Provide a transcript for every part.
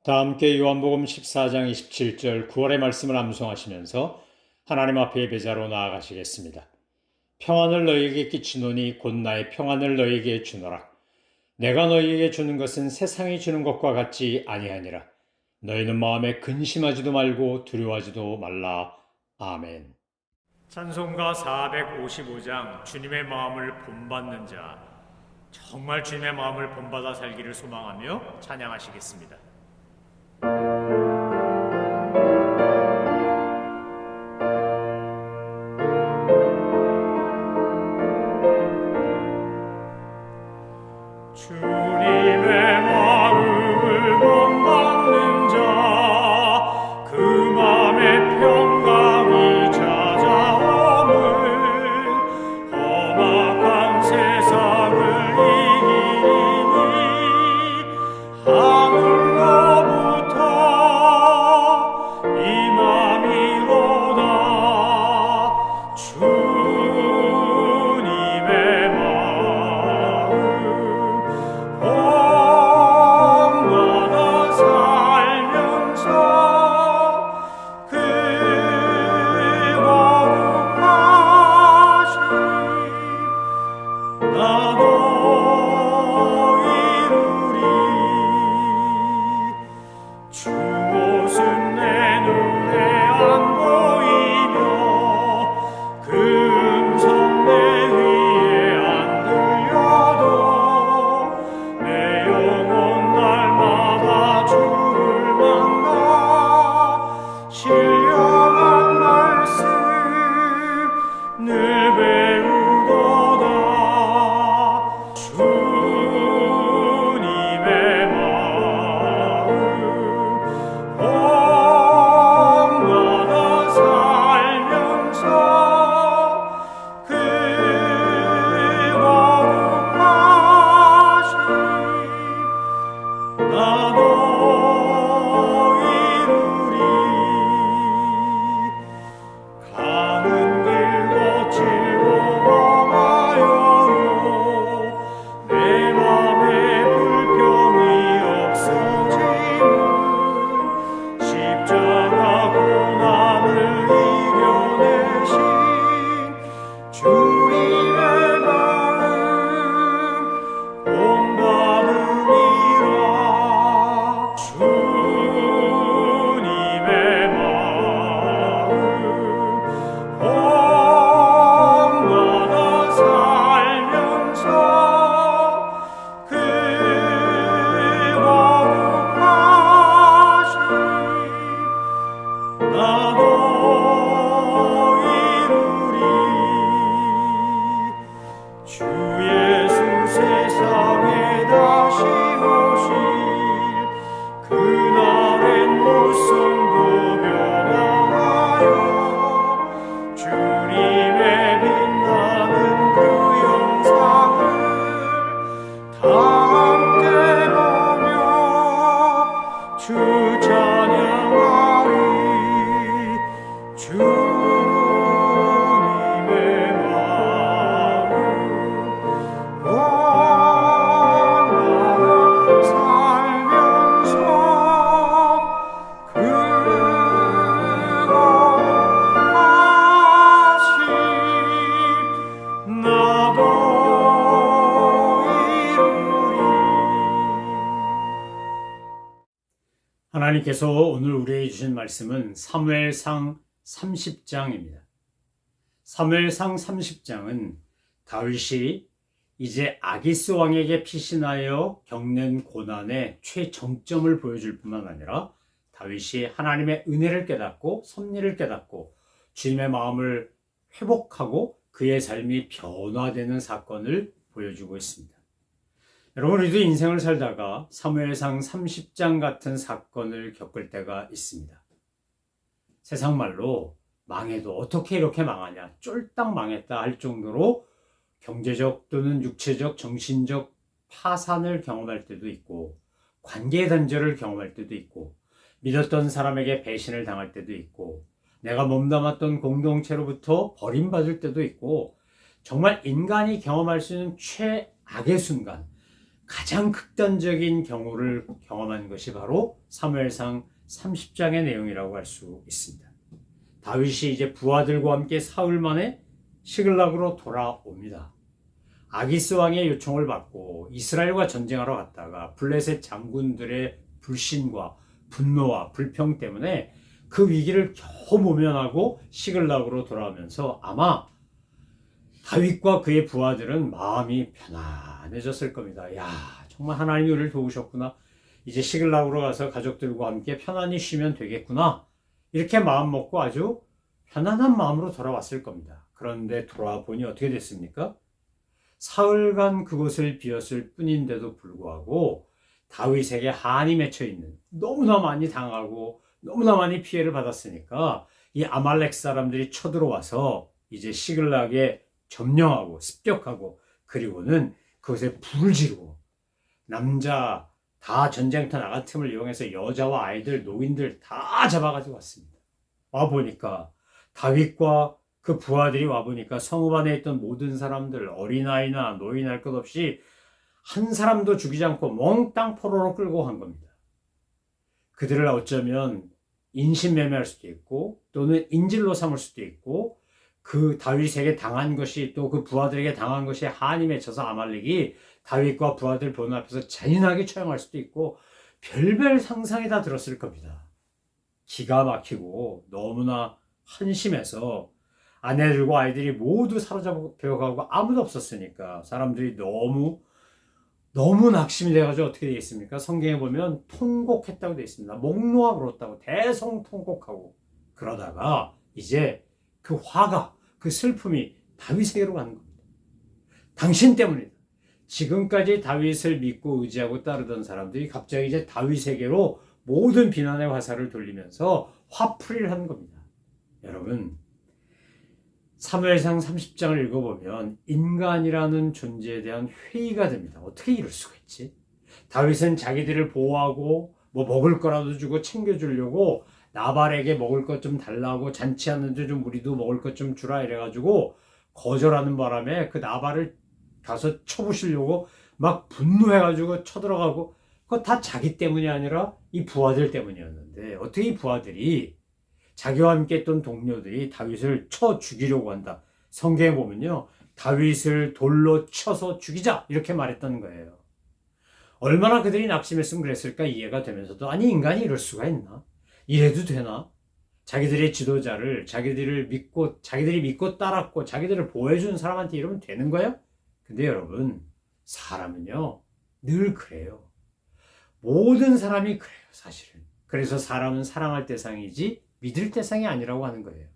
다 함께 요한복음 14장 27절 9월의 말씀을 암송하시면서 하나님 앞에 예배자로 나아가시겠습니다. 평안을 너희에게 끼치노니 곧 나의 평안을 너희에게 주노라. 내가 너희에게 주는 것은 세상이 주는 것과 같지 아니하니라. 너희는 마음에 근심하지도 말고 두려워하지도 말라. 아멘. 찬송가 455장 주님의 마음을 본받는 자. 정말 주님의 마음을 본받아 살기를 소망하며 찬양하시겠습니다. 주님의 마음을 본받는 자, 그 맘에 평강이 찾아옴을 험악한 세상을 이기니 하늘로부터 임함이로다. 주님의 마음 본받아 살면서 그 거룩하심 나도 이루리. 주 모습 내 눈에 안 보이며 그 음성 내 귀에 안 들려도 내 영혼 날마다 주를 만나 신령한 말씀 늘 배우도다. 주님의 마음 본받아 살면서 그 거룩하심 나도 이루리. 가는 길 거칠고 험하여도 내 맘에 불평이 없어지는 십자가 고난을 이겨내신 주님의 마음 본받으리라. 주님의 마음 본받아 살면서 그 거룩하심 나도 이루리. 주 예수 세상에 다시 오실 그날엔 무성도 변화하여 주님의 빛나는 그 영상을 다 함께 보며 주 찬양하리. 주님의 마음 본받아 살면서 그 거룩하심 나도 이루리. 하나님께서 오늘 우리에게 주신 말씀은 사무엘상 30장입니다. 사무엘상 30장은 다윗이 이제 아기스 왕에게 피신하여 겪는 고난의 최정점을 보여줄 뿐만 아니라 다윗이 하나님의 은혜를 깨닫고 섭리를 깨닫고 주님의 마음을 회복하고 그의 삶이 변화되는 사건을 보여주고 있습니다. 여러분, 우리도 인생을 살다가 사무엘상 30장 같은 사건을 겪을 때가 있습니다. 세상 말로 망해도 어떻게 이렇게 망하냐, 쫄딱 망했다 할 정도로 경제적 또는 육체적, 정신적 파산을 경험할 때도 있고, 관계의 단절을 경험할 때도 있고, 믿었던 사람에게 배신을 당할 때도 있고, 내가 몸담았던 공동체로부터 버림받을 때도 있고, 정말 인간이 경험할 수 있는 최악의 순간, 가장 극단적인 경우를 경험한 것이 바로 사무엘상 30장의 내용이라고 할 수 있습니다. 다윗이 이제 부하들과 함께 사흘 만에 시글락으로 돌아옵니다. 아기스 왕의 요청을 받고 이스라엘과 전쟁하러 갔다가 블레셋 장군들의 불신과 분노와 불평 때문에 그 위기를 겨우 모면하고 시글락으로 돌아오면서 아마 다윗과 그의 부하들은 마음이 편안해졌을 겁니다. 야, 정말 하나님이 우리를 도우셨구나. 이제 시글락으로 가서 가족들과 함께 편안히 쉬면 되겠구나. 이렇게 마음 먹고 아주 편안한 마음으로 돌아왔을 겁니다. 그런데 돌아와 보니 어떻게 됐습니까? 사흘간 그곳을 비었을 뿐인데도 불구하고 다윗에게 한이 맺혀 있는, 너무나 많이 당하고 너무나 많이 피해를 받았으니까 이 아말렉 사람들이 쳐들어와서 이제 시글락에 점령하고 습격하고 그리고는 그것에 불을 지르고 남자 다 전쟁터 나간 틈을 이용해서 여자와 아이들, 노인들 다 잡아가지고 왔습니다. 와보니까 다윗과 그 부하들이 와보니까 성읍 안에 있던 모든 사람들, 어린아이나 노인 할 것 없이 한 사람도 죽이지 않고 몽땅 포로로 끌고 간 겁니다. 그들을 어쩌면 인신매매할 수도 있고 또는 인질로 삼을 수도 있고 그 다윗에게 당한 것이 또 그 부하들에게 당한 것이 한이 맺혀서 아말렉이 다윗과 부하들 보는 앞에서 잔인하게 처형할 수도 있고 별별 상상이 다 들었을 겁니다. 기가 막히고 너무나 한심해서 아내들과 아이들이 모두 사로잡혀가고 아무도 없었으니까 사람들이 너무 낙심이 돼가지고 어떻게 되겠습니까? 성경에 보면 통곡했다고 되어 있습니다. 목 놓아 울었다고 대성통곡하고 그러다가 이제 그 화가 그 슬픔이 다윗에게로 가는 겁니다. 당신 때문이다. 지금까지 다윗을 믿고 의지하고 따르던 사람들이 갑자기 이제 다윗에게로 모든 비난의 화살을 돌리면서 화풀이를 하는 겁니다. 여러분, 사무엘상 30장을 읽어보면 인간이라는 존재에 대한 회의가 됩니다. 어떻게 이럴 수가 있지? 다윗은 자기들을 보호하고 뭐 먹을 거라도 주고 챙겨주려고 나발에게 먹을 것 좀 달라고 잔치하는데 좀 우리도 먹을 것 좀 주라 이래가지고 거절하는 바람에 그 나발을 가서 쳐부시려고 막 분노해가지고 쳐들어가고 그거 다 자기 때문이 아니라 이 부하들 때문이었는데 어떻게 이 부하들이 자기와 함께 했던 동료들이 다윗을 쳐 죽이려고 한다. 성경에 보면요. 다윗을 돌로 쳐서 죽이자 이렇게 말했던 거예요. 얼마나 그들이 낙심했으면 그랬을까 이해가 되면서도 아니 인간이 이럴 수가 있나? 이래도 되나? 자기들의 지도자를 자기들이 믿고 따랐고 자기들을 보호해주는 사람한테 이러면 되는 거예요? 근데 여러분 사람은요 늘 그래요. 모든 사람이 그래요 사실은. 그래서 사람은 사랑할 대상이지 믿을 대상이 아니라고 하는 거예요.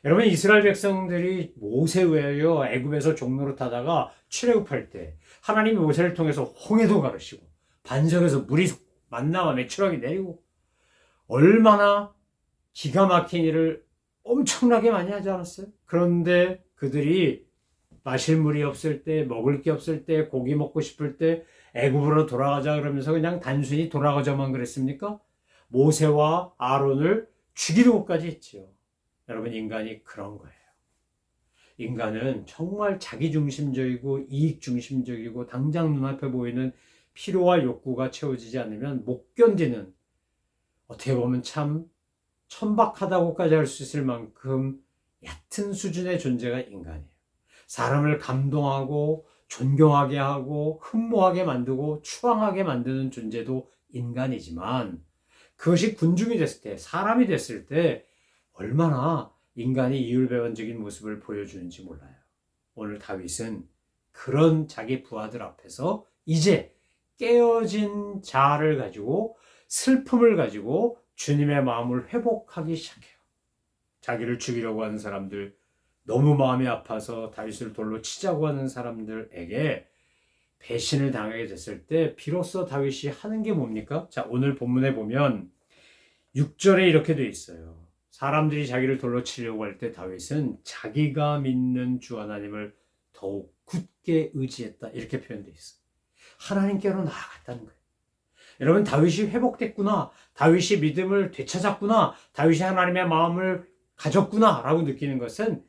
여러분 이스라엘 백성들이 모세 외에요 애굽에서 종로로 타다가 출애굽할 때 하나님이 모세를 통해서 홍해도 가르시고 반석에서 물이 만나와 메추라기 내리고 얼마나 기가 막힌 일을 엄청나게 많이 하지 않았어요? 그런데 그들이 마실 물이 없을 때, 먹을 게 없을 때, 고기 먹고 싶을 때 애굽으로 돌아가자 그러면서 그냥 단순히 돌아가자만 그랬습니까? 모세와 아론을 죽이려고까지 했지요. 여러분 인간이 그런 거예요. 인간은 정말 자기중심적이고 이익중심적이고 당장 눈앞에 보이는 필요와 욕구가 채워지지 않으면 못 견디는 어떻게 보면 참 천박하다고까지 할 수 있을 만큼 얕은 수준의 존재가 인간이에요. 사람을 감동하고 존경하게 하고 흠모하게 만들고 추앙하게 만드는 존재도 인간이지만 그것이 군중이 됐을 때 사람이 됐을 때 얼마나 인간이 이율배반적인 모습을 보여주는지 몰라요. 오늘 다윗은 그런 자기 부하들 앞에서 이제 깨어진 자아를 가지고 슬픔을 가지고 주님의 마음을 회복하기 시작해요. 자기를 죽이려고 하는 사람들, 너무 마음이 아파서 다윗을 돌로 치자고 하는 사람들에게 배신을 당하게 됐을 때 비로소 다윗이 하는 게 뭡니까? 자, 오늘 본문에 보면 6절에 이렇게 돼 있어요. 사람들이 자기를 돌로 치려고 할 때 다윗은 자기가 믿는 주 하나님을 더욱 굳게 의지했다. 이렇게 표현돼 있어요. 하나님께로 나아갔다는 거예요. 여러분 다윗이 회복됐구나. 다윗이 믿음을 되찾았구나. 다윗이 하나님의 마음을 가졌구나 라고 느끼는 것은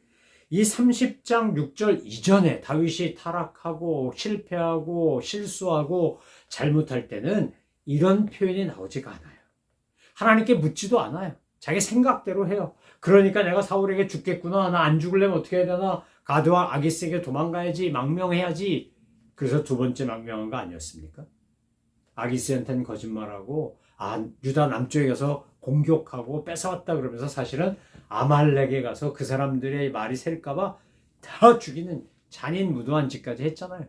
이 30장 6절 이전에 다윗이 타락하고 실패하고 실수하고 잘못할 때는 이런 표현이 나오지가 않아요. 하나님께 묻지도 않아요. 자기 생각대로 해요. 그러니까 내가 사울에게 죽겠구나. 나 안 죽으려면 어떻게 해야 되나? 가드와 아기스에게 도망가야지. 망명해야지. 그래서 두 번째 망명한 거 아니었습니까? 아기스한테는 거짓말하고 유다 남쪽에 가서 공격하고 뺏어왔다 그러면서 사실은 아말렉에 가서 그 사람들의 말이 셀까봐 다 죽이는 잔인무도한 짓까지 했잖아요.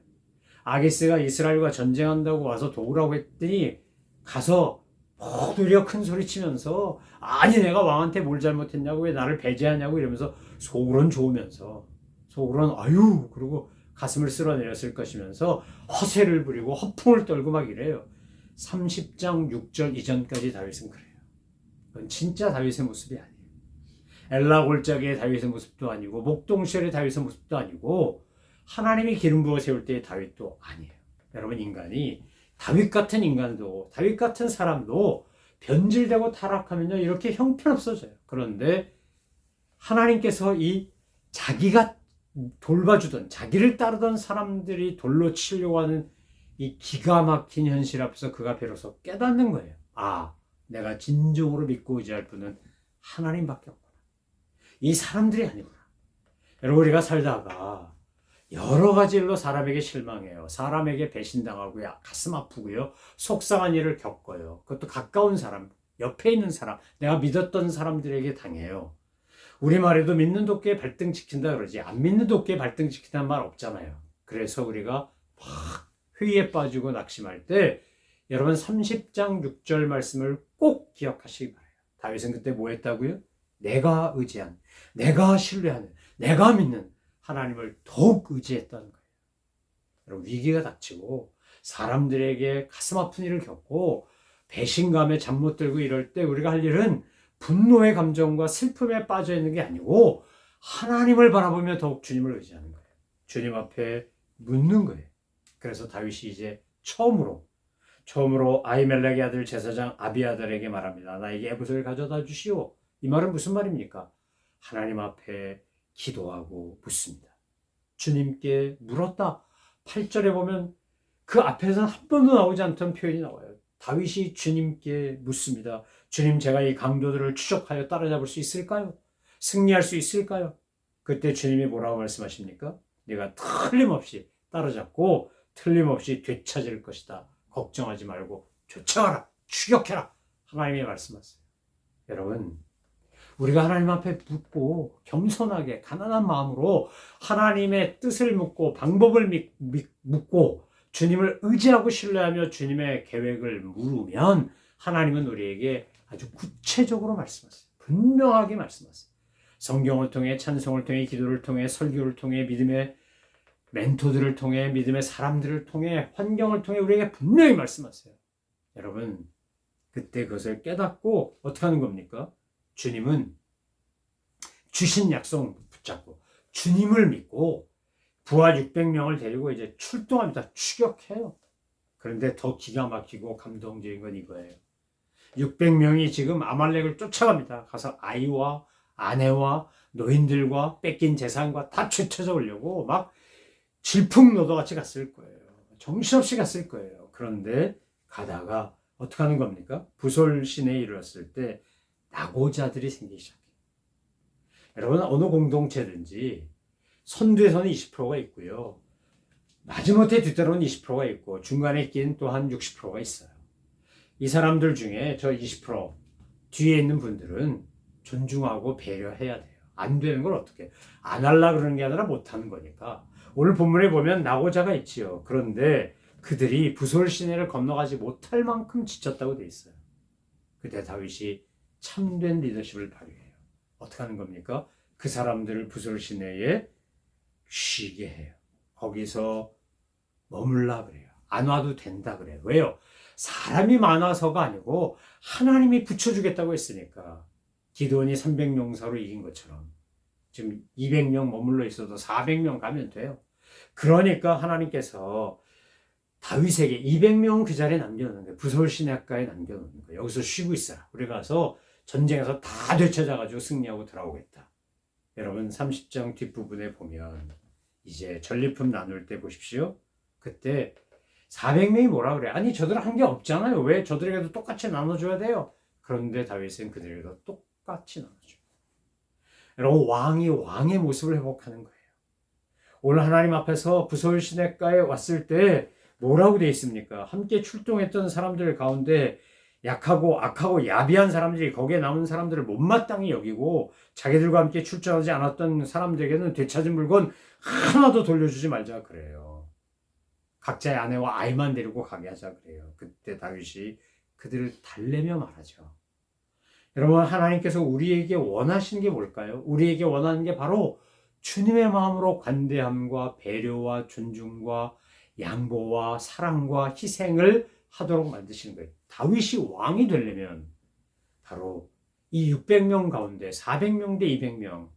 아기스가 이스라엘과 전쟁한다고 와서 도우라고 했더니 가서 모두려 큰 소리 치면서 아니 내가 왕한테 뭘 잘못했냐고 왜 나를 배제하냐고 이러면서 속으론 좋으면서 속으론 아유 그러고 가슴을 쓸어내렸을 것이면서 허세를 부리고 허풍을 떨고 막 이래요. 30장 6절 이전까지 다윗은 그래요. 그건 진짜 다윗의 모습이 아니에요. 엘라 골짜기의 다윗의 모습도 아니고 목동시절의 다윗의 모습도 아니고 하나님이 기름 부어 세울 때의 다윗도 아니에요. 여러분 인간이 다윗 같은 인간도 다윗 같은 사람도 변질되고 타락하면요 이렇게 형편없어져요. 그런데 하나님께서 이 자기가 돌봐주던 자기를 따르던 사람들이 돌로 치려고 하는 이 기가 막힌 현실 앞에서 그가 비로소 깨닫는 거예요. 아, 내가 진정으로 믿고 의지할 분은 하나님밖에 없구나. 이 사람들이 아니구나. 여러분 우리가 살다가 여러 가지 일로 사람에게 실망해요. 사람에게 배신당하고요. 가슴 아프고요. 속상한 일을 겪어요. 그것도 가까운 사람, 옆에 있는 사람, 내가 믿었던 사람들에게 당해요. 우리말에도 믿는 도끼에 발등 지킨다 그러지 안 믿는 도끼에 발등 지킨다는 말 없잖아요. 그래서 우리가 막 회의에 빠지고 낙심할 때 여러분 30장 6절 말씀을 꼭 기억하시기 바라요. 다윗은 그때 뭐 했다고요? 내가 의지한, 내가 신뢰하는, 내가 믿는 하나님을 더욱 의지했다는 거예요. 여러분 위기가 닥치고 사람들에게 가슴 아픈 일을 겪고 배신감에 잠 못 들고 이럴 때 우리가 할 일은 분노의 감정과 슬픔에 빠져 있는 게 아니고 하나님을 바라보며 더욱 주님을 의지하는 거예요. 주님 앞에 묻는 거예요. 그래서 다윗이 이제 처음으로 아히멜렉의 아들 제사장 아비아달에게 말합니다. 나에게 에봇을 가져다 주시오. 이 말은 무슨 말입니까? 하나님 앞에 기도하고 묻습니다. 주님께 물었다. 8절에 보면 그 앞에서는 한 번도 나오지 않던 표현이 나와요. 다윗이 주님께 묻습니다. 주님, 제가 이 강도들을 추적하여 따라잡을 수 있을까요? 승리할 수 있을까요? 그때 주님이 뭐라고 말씀하십니까? 내가 틀림없이 따라잡고 틀림없이 되찾을 것이다. 걱정하지 말고 쫓아가라, 추격해라. 하나님이 말씀하세요. 여러분, 우리가 하나님 앞에 묻고 겸손하게 가난한 마음으로 하나님의 뜻을 묻고 방법을 묻고 주님을 의지하고 신뢰하며 주님의 계획을 물으면 하나님은 우리에게 아주 구체적으로 말씀하세요. 분명하게 말씀하세요. 성경을 통해 찬송을 통해 기도를 통해 설교를 통해 믿음의 멘토들을 통해 믿음의 사람들을 통해 환경을 통해 우리에게 분명히 말씀하세요. 여러분 그때 그것을 깨닫고 어떻게 하는 겁니까? 주님은 주신 약속 붙잡고 주님을 믿고 부하 600명을 데리고 이제 출동합니다. 추격해요. 그런데 더 기가 막히고 감동적인 건 이거예요. 600명이 지금 아말렉을 쫓아갑니다. 가서 아이와 아내와 노인들과 뺏긴 재산과 다 쫓아오려고 막 질풍노도같이 갔을 거예요. 정신없이 갔을 거예요. 그런데 가다가 어떻게 하는 겁니까? 부솔 시내에 이르렀을 때 낙오자들이 생기기 시작해요. 여러분 어느 공동체든지 선두에서는 20%가 있고요. 마지못해 뒤따라오는 20%가 있고 중간에 낀 또한 60%가 있어요. 이 사람들 중에 저 20% 뒤에 있는 분들은 존중하고 배려해야 돼요. 안 되는 걸 어떻게 안 하려고 그러는 게 아니라 못하는 거니까. 오늘 본문에 보면 낙오자가 있지요. 그런데 그들이 부솔 시내를 건너가지 못할 만큼 지쳤다고 돼 있어요. 그때 다윗이 참된 리더십을 발휘해요. 어떻게 하는 겁니까? 그 사람들을 부솔 시내에 쉬게 해요. 거기서 머물라 그래요. 안 와도 된다 그래요. 왜요? 사람이 많아서가 아니고 하나님이 붙여주겠다고 했으니까. 기드온이 300명사로 이긴 것처럼 지금 200명 머물러 있어도 400명 가면 돼요. 그러니까 하나님께서 다윗에게 200명은 그 자리에 남겨놓는 거예요. 부솔 시내가에 남겨놓는 거예요. 여기서 쉬고 있어라. 우리 가서 전쟁에서 다 되찾아가지고 승리하고 돌아오겠다. 여러분 30장 뒷부분에 보면 이제 전리품 나눌 때 보십시오. 그때 400명이 뭐라 그래? 아니 저들은 한 게 없잖아요. 왜 저들에게도 똑같이 나눠줘야 돼요? 그런데 다윗은 그들에게도 똑같이 나눠줘요. 여러분 왕이 왕의 모습을 회복하는 거예요. 오늘 하나님 앞에서 부솔 시내가에 왔을 때 뭐라고 되어 있습니까? 함께 출동했던 사람들 가운데 약하고 악하고 야비한 사람들이 거기에 남은 사람들을 못마땅히 여기고 자기들과 함께 출전하지 않았던 사람들에게는 되찾은 물건 하나도 돌려주지 말자 그래요. 각자의 아내와 아이만 데리고 가게 하자 그래요. 그때 다윗이 그들을 달래며 말하죠. 여러분 하나님께서 우리에게 원하시는 게 뭘까요? 우리에게 원하는 게 바로 주님의 마음으로 관대함과 배려와 존중과 양보와 사랑과 희생을 하도록 만드시는 거예요. 다윗이 왕이 되려면 바로 이 600명 가운데 400명 대 200명,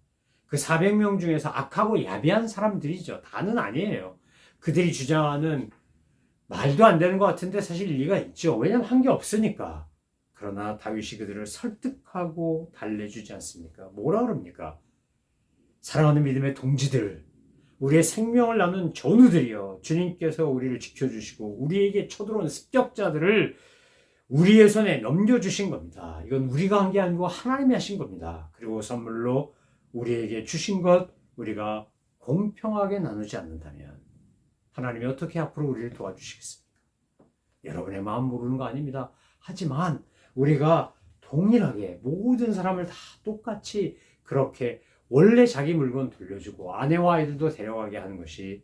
그 400명 중에서 악하고 야비한 사람들이죠. 다는 아니에요. 그들이 주장하는 말도 안 되는 것 같은데 사실 일리가 있죠. 왜냐하면 한 게 없으니까. 그러나 다윗이 그들을 설득하고 달래주지 않습니까? 뭐라 그럽니까? 사랑하는 믿음의 동지들, 우리의 생명을 나눈 전우들이여, 주님께서 우리를 지켜주시고 우리에게 쳐들어온 습격자들을 우리의 손에 넘겨주신 겁니다. 이건 우리가 한 게 아니고 하나님이 하신 겁니다. 그리고 선물로 우리에게 주신 것 우리가 공평하게 나누지 않는다면 하나님이 어떻게 앞으로 우리를 도와주시겠습니까? 여러분의 마음 모르는 거 아닙니다. 하지만 우리가 동일하게 모든 사람을 다 똑같이 그렇게 원래 자기 물건 돌려주고 아내와 아이들도 데려가게 하는 것이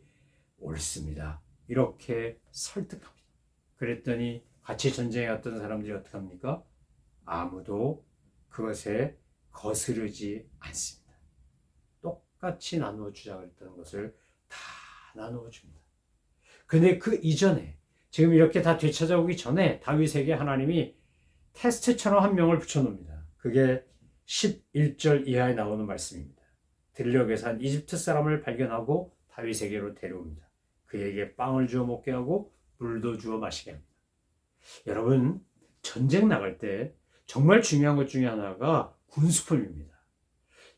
옳습니다. 이렇게 설득합니다. 그랬더니 같이 전쟁에 갔던 사람들이 어떻게 합니까? 아무도 그것에 거스르지 않습니다. 똑같이 나누어 주자고 했던 것을 다 나누어 줍니다. 근데 그 이전에 지금 이렇게 다 되찾아오기 전에 다윗에게 하나님이 테스트처럼 한 명을 붙여놓습니다. 그게 11절 이하에 나오는 말씀입니다. 들녘에서 한 이집트 사람을 발견하고 다윗에게로 데려옵니다. 그에게 빵을 주어 먹게 하고 물도 주어 마시게 합니다. 여러분 전쟁 나갈 때 정말 중요한 것 중에 하나가 군수품입니다.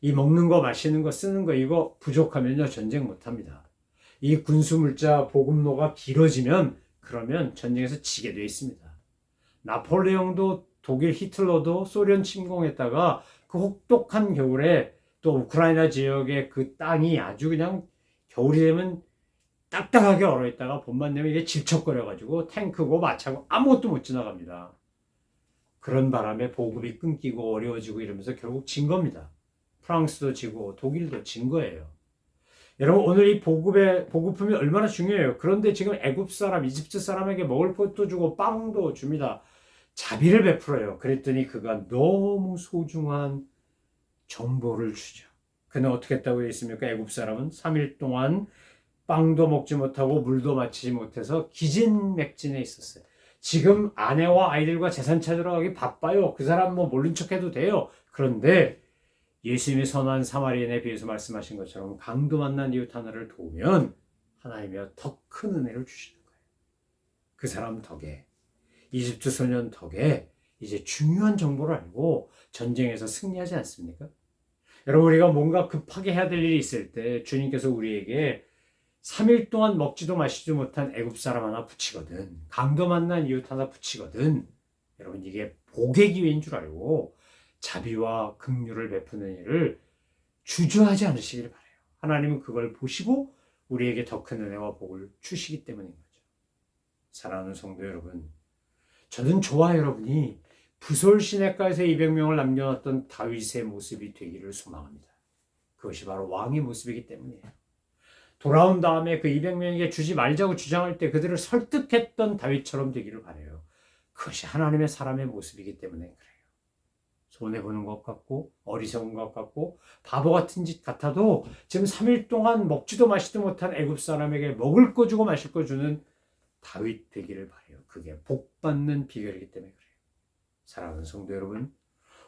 이 먹는 거 마시는 거 쓰는 거 이거 부족하면요 전쟁 못합니다. 이 군수물자 보급로가 길어지면 그러면 전쟁에서 지게 되어 있습니다. 나폴레옹도 독일 히틀러도 소련 침공했다가 그 혹독한 겨울에 또 우크라이나 지역의 그 땅이 아주 그냥 겨울이 되면 딱딱하게 얼어있다가 봄만 되면 이게 질척거려가지고 탱크고 마차고 아무것도 못 지나갑니다. 그런 바람에 보급이 끊기고 어려워지고 이러면서 결국 진 겁니다. 프랑스도 지고 독일도 진 거예요. 여러분 오늘 이 보급품이 얼마나 중요해요. 그런데 지금 애굽 사람, 이집트 사람에게 먹을 것도 주고 빵도 줍니다. 자비를 베풀어요. 그랬더니 그가 너무 소중한 정보를 주죠. 그는 어떻게 했다고 했습니까? 애굽 사람은 3일 동안 빵도 먹지 못하고 물도 마시지 못해서 기진맥진해 있었어요. 지금 아내와 아이들과 재산 찾으러 가기 바빠요. 그 사람 뭐 모른 척해도 돼요. 그런데 예수님이 선한 사마리아인에 비해서 말씀하신 것처럼 강도 만난 이웃 하나를 도우면 하나님이 더 큰 은혜를 주시는 거예요. 그 사람 덕에 이집트 소년 덕에 이제 중요한 정보를 알고 전쟁에서 승리하지 않습니까? 여러분 우리가 뭔가 급하게 해야 될 일이 있을 때 주님께서 우리에게 3일 동안 먹지도 마시지도 못한 애굽 사람 하나 붙이거든, 강도 만난 이웃 하나 붙이거든, 여러분 이게 복의 기회인 줄 알고 자비와 긍휼을 베푸는 일을 주저하지 않으시길 바라요. 하나님은 그걸 보시고 우리에게 더 큰 은혜와 복을 주시기 때문인 거죠. 사랑하는 성도 여러분, 저는 저와 여러분이 부솔 시내가에서 200명을 남겨놨던 다윗의 모습이 되기를 소망합니다. 그것이 바로 왕의 모습이기 때문이에요. 돌아온 다음에 그 200명에게 주지 말자고 주장할 때 그들을 설득했던 다윗처럼 되기를 바라요. 그것이 하나님의 사람의 모습이기 때문에 그래요. 손해보는 것 같고 어리석은 것 같고 바보 같은 짓 같아도 지금 3일 동안 먹지도 마시지도 못한 애굽 사람에게 먹을 거 주고 마실 거 주는 다윗 되기를 바라요. 그게 복받는 비결이기 때문에 그래요. 사랑하는 성도 여러분,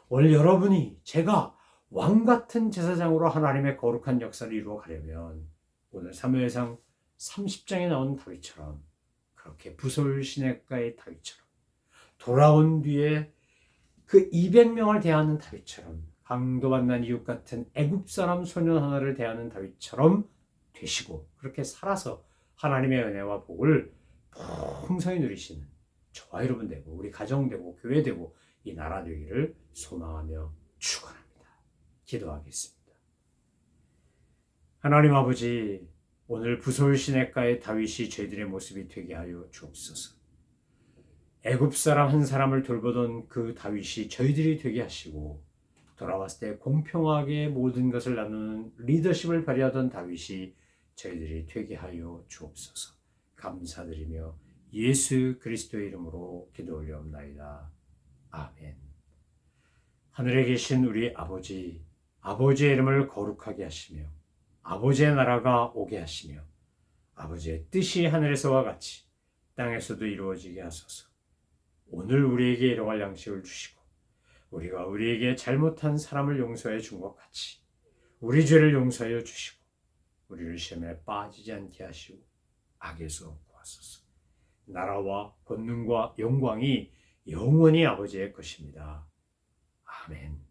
오늘 여러분이 제가 왕 같은 제사장으로 하나님의 거룩한 역사를 이루어 가려면 오늘 사무엘상 30장에 나온 다윗처럼 그렇게 부솔 시내가의 다윗처럼 돌아온 뒤에 그 200명을 대하는 다윗처럼 방도 만난 이웃 같은 애굽 사람 소년 하나를 대하는 다윗처럼 되시고 그렇게 살아서 하나님의 은혜와 복을 풍성히 누리시는 저와 여러분 되고 우리 가정 되고 교회 되고 이 나라 되기를 소망하며 축원합니다. 기도하겠습니다. 하나님 아버지, 오늘 부솔 시냇가의 다윗이 저희들의 모습이 되게 하여 주옵소서. 애굽 사람 한 사람을 돌보던 그 다윗이 저희들이 되게 하시고 돌아왔을 때 공평하게 모든 것을 나누는 리더십을 발휘하던 다윗이 저희들이 되게 하여 주옵소서. 감사드리며 예수 그리스도의 이름으로 기도 올려옵나이다. 아멘. 하늘에 계신 우리 아버지, 아버지의 이름을 거룩하게 하시며 아버지의 나라가 오게 하시며 아버지의 뜻이 하늘에서와 같이 땅에서도 이루어지게 하소서. 오늘 우리에게 일용할 양식을 주시고 우리가 우리에게 잘못한 사람을 용서해 준 것 같이 우리 죄를 용서하여 주시고 우리를 시험에 빠지지 않게 하시고 악에서 구하소서. 나라와 권능과 영광이 영원히 아버지의 것입니다. 아멘.